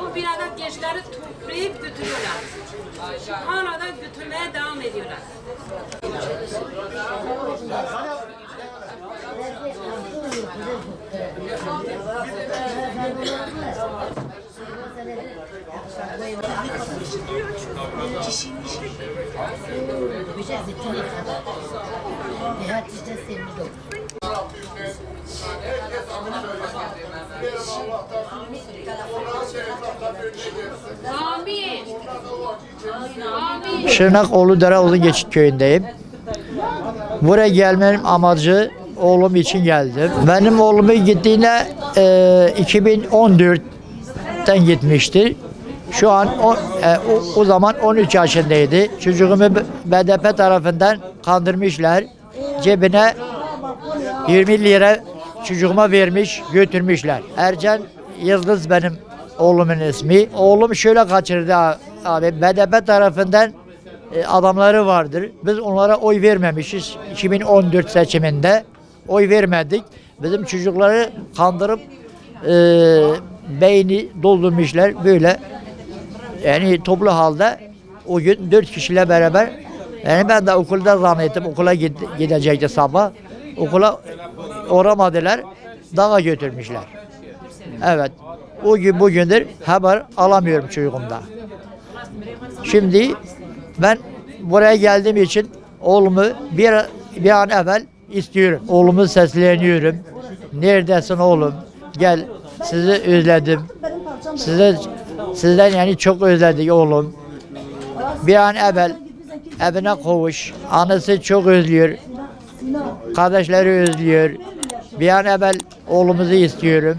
Bu bir adet gençleri toplayıp götürüyorlar. Hala da götürmeye devam ediyorlar. Amin. Amin. Şırnak Uludere Uzungeçit köyündeyim. Buraya gelmenin amacı oğlum için geldim. Benim oğlumu gittiğine 2014'ten gitmişti. Şu an o zaman 13 yaşındaydı. Çocuğumu BDP tarafından kandırmışlar. Cebine 20 lira çocuğuma vermiş, götürmüşler. Ercan Yıldız benim oğlumun ismi. Oğlum şöyle kaçırdı abi. BDP tarafından adamları vardır. Biz onlara oy vermemişiz. 2014 seçiminde oy vermedik. Bizim çocukları kandırıp beyni doldurmuşlar böyle. Yani toplu halde o gün 4 kişiyle beraber, yani ben de okulda zannettim, okula gidecekti sabah. Okula uğramadılar, dağa götürmüşler. Evet, o gün bugündür haber alamıyorum çocuğumda. Şimdi ben buraya geldiğim için oğlumu bir an evvel istiyorum. Oğlumu sesleniyorum. Neredesin oğlum? Gel, sizi özledim. Sizden yani çok özledik oğlum. Bir an evvel evine kovuş. Anası çok özlüyor. Kardeşleri özlüyor. Bir an evvel oğlumuzu istiyorum.